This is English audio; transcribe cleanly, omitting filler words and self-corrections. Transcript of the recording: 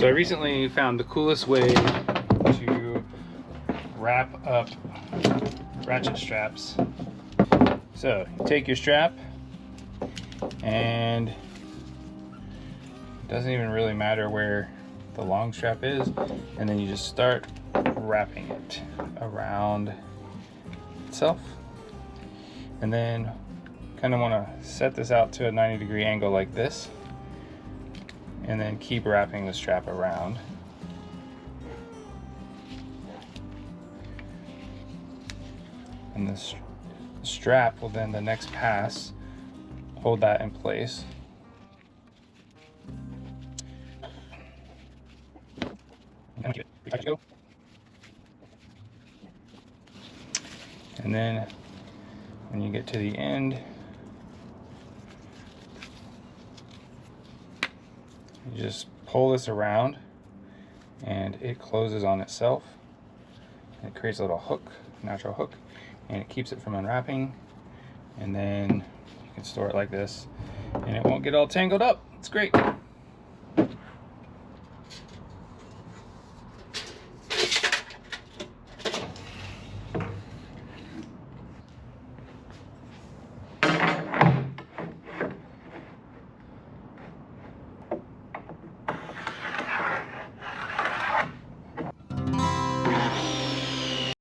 So I recently found the coolest way to wrap up ratchet straps. So you take your strap, and it doesn't even really matter where the long strap is, and then you just start wrapping it around itself, and then kind of want to set this out to a 90-degree angle like this, and then keep wrapping the strap around. And this strap will then, the next pass, hold that in place. And then when you get to the end, you just pull this around and it closes on itself. It creates a little hook, natural hook, and it keeps it from unwrapping. And then you can store it like this and it won't get all tangled up. It's great.